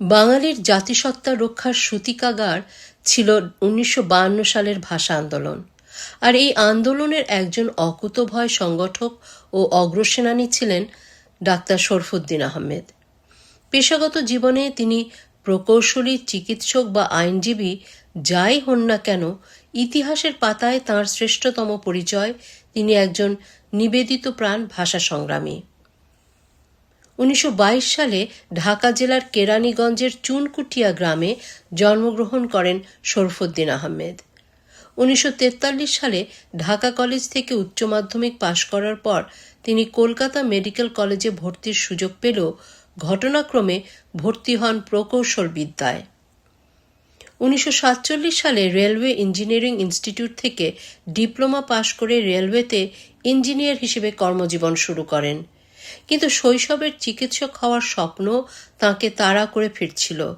বাঙালির জাতিসত্তা রক্ষার সূতিকাগার ছিল 1952 সালের ভাষা আন্দোলন। আর এই আন্দোলনের একজন অকুতোভয় সংগঠক ও অগ্রসেনানী ছিলেন ডাক্তার শরফুদ্দীন আহমেদ। পেশাগত জীবনে তিনি প্রকৌশলী, চিকিৎসক বা আইনজীবী যাই হন না কেন, ইতিহাসের পাতায় তাঁর শ্রেষ্ঠতম পরিচয় তিনি একজন নিবেদিত প্রাণ ভাষা সংগ্রামী। 1922 সালে ঢাকা জেলার কেরানীগঞ্জের চুনকুটিয়া গ্রামে জন্মগ্রহণ করেন শরফুদ্দীন আহমেদ। 1943 সালে ঢাকা কলেজ থেকে উচ্চ মাধ্যমিক পাশ করার পর তিনি কলকাতা মেডিকেল কলেজে ভর্তির সুযোগ পেলেও ঘটনাক্রমে ভর্তি হন প্রকৌশল বিদ্যায়। 1947 সালে রেলওয়ে ইঞ্জিনিয়ারিং ইনস্টিটিউট থেকে ডিপ্লোমা পাশ করে রেলওয়েতে ইঞ্জিনিয়ার হিসেবে কর্মজীবন শুরু করেন। কিন্তু শৈশবের চিকিৎসক হওয়ার স্বপ্ন তাঁকে তাড়া করে ফিরছিল।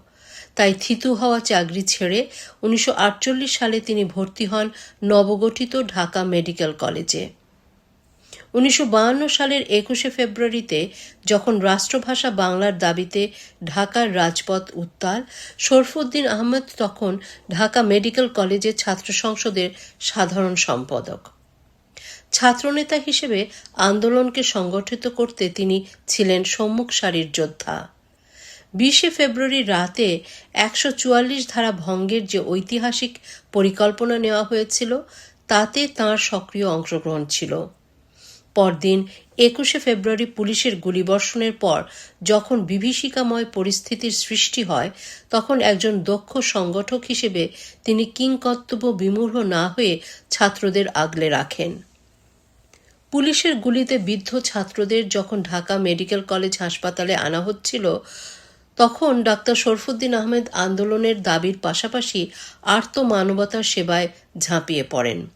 তাই থিতু হওয়া চাকরি ছেড়ে 1948 সালে তিনি ভর্তি হন নবগঠিত ঢাকা মেডিকেল কলেজে। 1952 সালের 21শে ফেব্রুয়ারিতে যখন রাষ্ট্রভাষা বাংলার দাবিতে ঢাকার রাজপথ উত্তাল, শরফুদ্দীন আহমেদ তখন ঢাকা মেডিকেল কলেজের ছাত্র সংসদের সাধারণ সম্পাদক। ছাত্রনেতা হিসেবে আন্দোলনকে সংগঠিত করতে তিনি ছিলেন সম্মুখ সারির যোদ্ধা। 20শে ফেব্রুয়ারি রাতে 144 ধারা ভঙ্গের যে ঐতিহাসিক পরিকল্পনা নেওয়া হয়েছিল তাতে তাঁর সক্রিয় অংশগ্রহণ ছিল। পরদিন 21শে ফেব্রুয়ারি পুলিশের গুলিবর্ষণের পর যখন বিভীষিকাময় পরিস্থিতির সৃষ্টি হয়, তখন একজন দক্ষ সংগঠক হিসেবে তিনি কিংকর্তব্য বিমূঢ় না হয়ে ছাত্রদের আগলে রাখেন। পুলিশের গুলিতে বিদ্ধ ছাত্রদের যখন ঢাকা মেডিকেল কলেজ হাসপাতালে আনা হচ্ছিল, তখন ডাক্তার শরফুদ্দীন আহমেদ আন্দোলনের দাবির পাশাপাশি আর্ত মানবতার সেবায় ঝাঁপিয়ে পড়েন।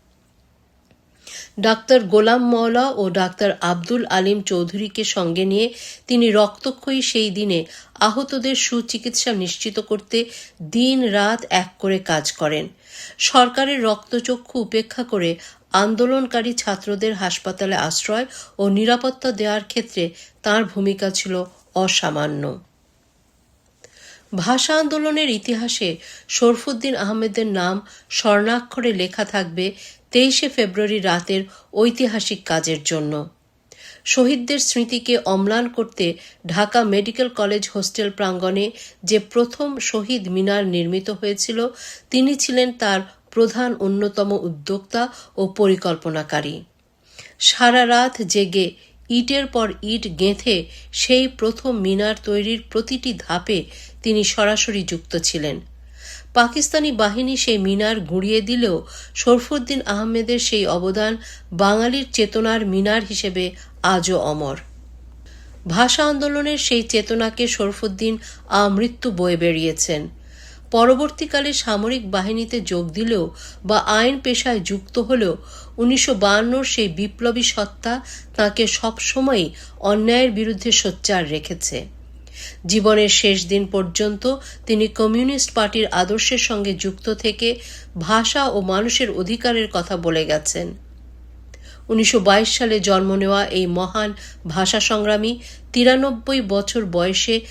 ডাক্তার গোলাম মওলা ও ডাক্তার আব্দুল আলিম চৌধুরীকে সঙ্গে নিয়ে তিনি রক্তক্ষয়ী সেই দিনে আহতদের সুচিকিৎসা নিশ্চিত করতে দিন রাত এক করে কাজ করেন। সরকারের রক্তচক্ষু উপেক্ষা করে আন্দোলনকারী ছাত্রদের হাসপাতালে আশ্রয় ও নিরাপত্তা দেওয়ার ক্ষেত্রে তাঁর ভূমিকা ছিল অসামান্য। ভাষা আন্দোলনের ইতিহাসে শরফুদ্দীন আহমেদের নাম স্বর্ণাক্ষরে লেখা থাকবে 23শে ফেব্রুয়ারি রাতের ঐতিহাসিক কাজের জন্য। শহীদদের স্মৃতিকে অম্লান করতে ঢাকা মেডিকেল কলেজ হোস্টেল প্রাঙ্গণে যে প্রথম শহীদ মিনার নির্মিত হয়েছিল, তিনি ছিলেন তার প্রধান অন্যতম উদ্যোক্তা ও পরিকল্পনাকারী। সারা রাত জেগে ইটের পর ইট গেঁথে সেই প্রথম মিনার তৈরির প্রতিটি ধাপে তিনি সরাসরি যুক্ত ছিলেন। পাকিস্তানি বাহিনী সেই মিনার গুঁড়িয়ে দিলেও শরফুদ্দীন আহমেদের সেই অবদান বাঙালির চেতনার মিনার হিসেবে আজও অমর। ভাষা আন্দোলনের সেই চেতনাকে শরফুদ্দীন আমৃত্যু বয়ে বেরিয়েছেন। পরবর্তীকালে সামরিক বাহিনীতে যোগ দিলেও বা আইন পেশায় যুক্ত হলেও 1952 সেই বিপ্লবী সত্তা তাঁকে সবসময়ই অন্যায়ের বিরুদ্ধে সোচ্চার রেখেছে। জীবনের শেষ দিন পর্যন্ত তিনি কমিউনিস্ট পার্টির আদর্শের সঙ্গে যুক্ত থেকে ভাষা ও মানুষের অধিকারের কথা বলে গেছেন। 1922 সালে জন্ম নেওয়া এই মহান ভাষা সংগ্রামী 93 বছর বয়সে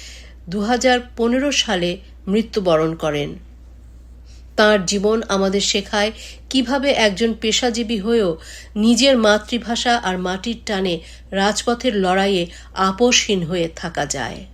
2015 সালে মৃত্যুবরণ করেন। তাঁর জীবন আমাদের শেখায় কিভাবে একজন পেশাজীবী হয়েও নিজের মাতৃভাষা আর মাটির টানে রাজপথের লড়াইয়ে আপোষহীন হয়ে থাকা যায়।